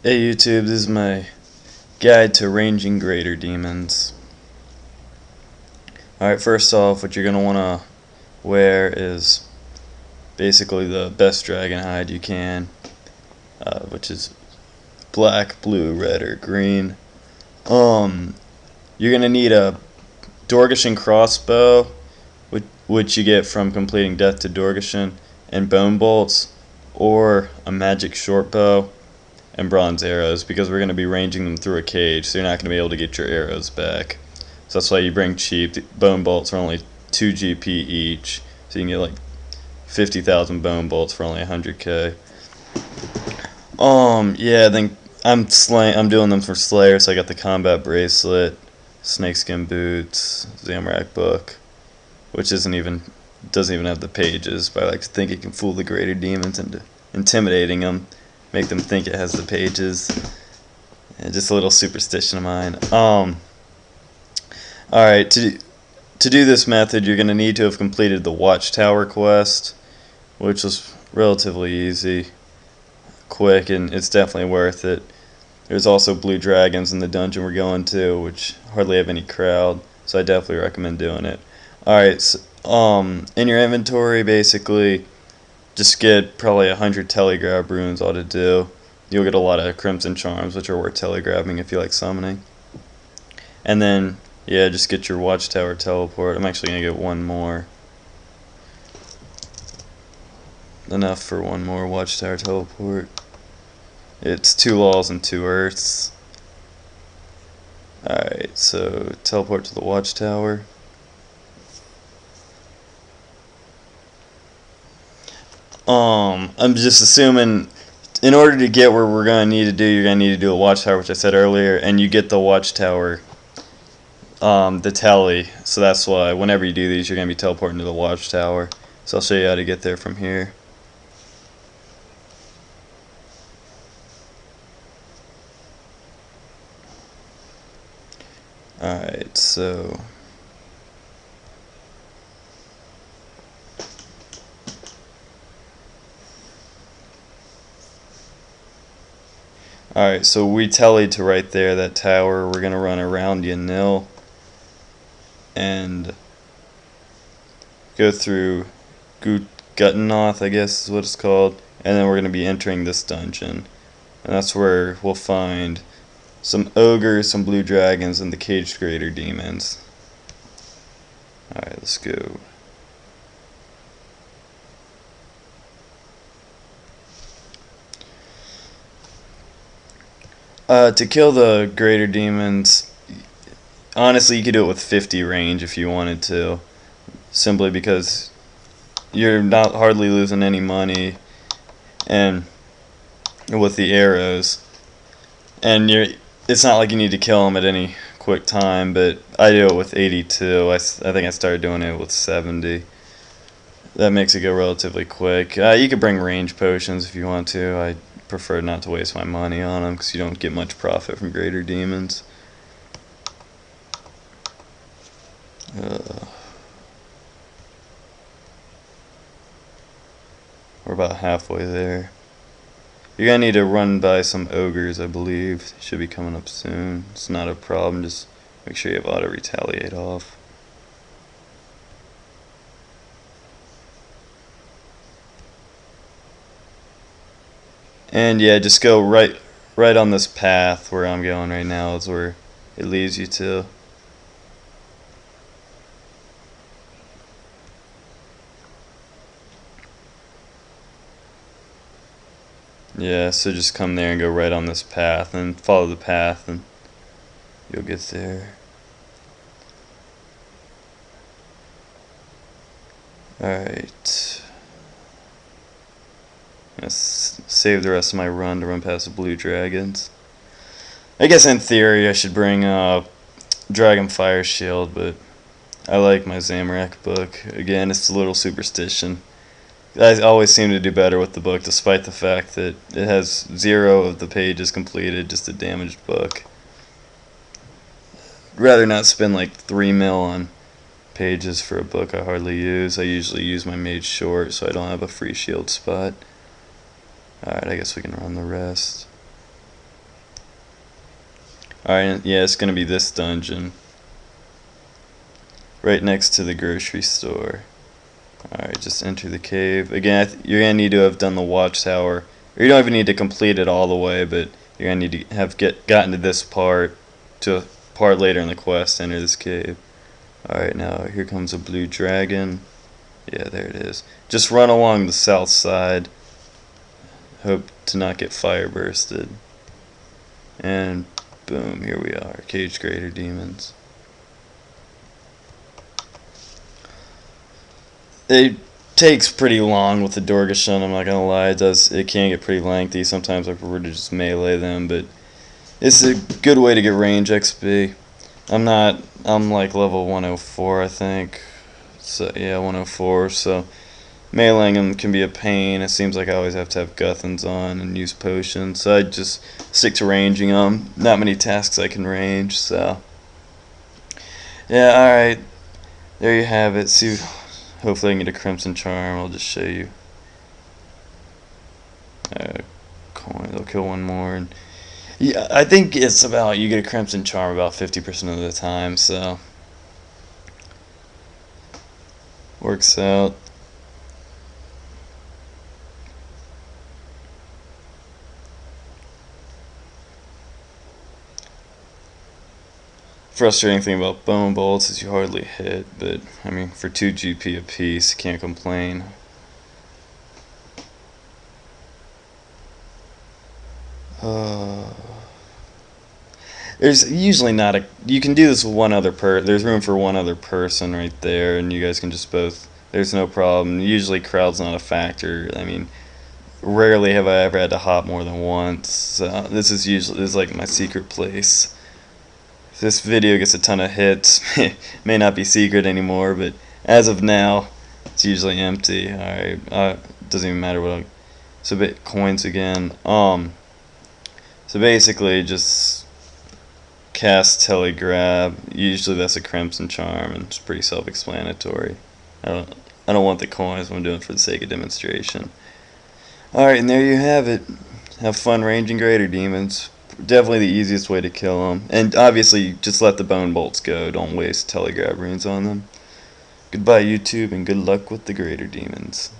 Hey YouTube, this is my guide to ranging greater demons. Alright, first off, what you're going to want to wear is basically the best dragon hide you can, which is black, blue, red, or green. You're going to need a Dorgeshan crossbow, which you get from completing Death to Dorgeshan, and bone bolts, or a magic short bow and bronze arrows, because we're going to be ranging them through a cage, so you're not going to be able to get your arrows back. So that's why you bring cheap. The bone bolts are only 2 GP each, so you can get like 50,000 bone bolts for only 100k. Yeah, then I'm doing them for Slayer, so I got the combat bracelet, snakeskin boots, Zamorak book, which doesn't even have the pages, but I like to think it can fool the greater demons into intimidating them, make them think it has the pages. And just a little superstition of mine. Alright, to do this method, you're going to need to have completed the Watchtower quest, which was relatively easy, quick, and it's definitely worth it. There's also blue dragons in the dungeon we're going to, which hardly have any crowd, so I definitely recommend doing it. Alright, so, in your inventory, basically, just get probably 100 telegrab runes ought to do. You'll get a lot of crimson charms, which are worth telegrabbing if you like summoning. And then, yeah, just get your Watchtower teleport. I'm actually going to get one more. Enough for one more Watchtower teleport. It's 2 laws and 2 earths. Alright, so teleport to the Watchtower. I'm just assuming in order to get where we're going to need to do, you're going to need to do a Watchtower, which I said earlier, and you get the Watchtower, the tele, so that's why whenever you do these, you're going to be teleporting to the Watchtower. So I'll show you how to get there from here. Alright, so we tellied to right there, that tower. We're going to run around Yanil and go through Gutenoth, I guess is what it's called, and then we're going to be entering this dungeon. And that's where we'll find some ogres, some blue dragons, and the caged greater demons. Alright, let's go. To kill the greater demons, honestly, you could do it with 50 range if you wanted to, simply because you're not hardly losing any money, and with the arrows, and it's not like you need to kill them at any quick time. But I do it with 82. I think I started doing it with 70. That makes it go relatively quick. You could bring range potions if you want to. I prefer not to waste my money on them because you don't get much profit from greater demons. We're about halfway there. You're gonna need to run by some ogres, I believe. They should be coming up soon. It's not a problem, just make sure you have auto retaliate off. And yeah, just go right on this path where I'm going right now is where it leads you to. Yeah, so just come there and go right on this path and follow the path and you'll get there. Alright. Let's save the rest of my run to run past the blue dragons. I guess in theory I should bring Dragon Fire Shield, but I like my Zamorak book. Again, it's a little superstition. I always seem to do better with the book, despite the fact that it has 0 of the pages completed, just a damaged book. Rather not spend like 3 mil on pages for a book I hardly use. I usually use my mage short, so I don't have a free shield spot. Alright, I guess we can run the rest. Alright, yeah, it's gonna be this dungeon. Right next to the grocery store. Alright, just enter the cave. Again, you're gonna need to have done the watchtower. Or you don't even need to complete it all the way, but you're gonna need to have gotten to this part, to a part later in the quest to enter this cave. Alright, now here comes a blue dragon. Yeah, there it is. Just run along the south side. Hope to not get fire bursted. And boom, here we are. Caged Greater Demons. It takes pretty long with the Dorgashun, I'm not gonna lie. It can get pretty lengthy. Sometimes I prefer to just melee them, but it's a good way to get range XP. I'm like level 104, I think. So yeah, 104, so meleeing them can be a pain. It seems like I always have to have Guthans on and use potions, so I just stick to ranging them. Not many tasks I can range, so yeah, alright. There you have it. See, hopefully I can get a Crimson Charm. I'll just show you. Coin. I'll kill one more. And yeah, I think it's about, you get a Crimson Charm about 50% of the time, so works out. Frustrating thing about bone bolts is you hardly hit, but I mean, for 2 GP apiece, can't complain. There's usually not a. You can do this with one other there's room for one other person right there, and you guys can just both. There's no problem. Usually, crowd's not a factor. I mean, rarely have I ever had to hop more than once. So this is like my secret place. If this video gets a ton of hits, it may not be secret anymore, but as of now, it's usually empty. Alright, doesn't even matter what so coins again. So basically just cast Telegrab. Usually that's a Crimson Charm, and it's pretty self-explanatory. I don't want the coins, I'm doing it for the sake of demonstration. Alright, and there you have it. Have fun ranging Greater Demons. Definitely the easiest way to kill them. And obviously, just let the bone bolts go. Don't waste Telegrab runes on them. Goodbye, YouTube, and good luck with the Greater Demons.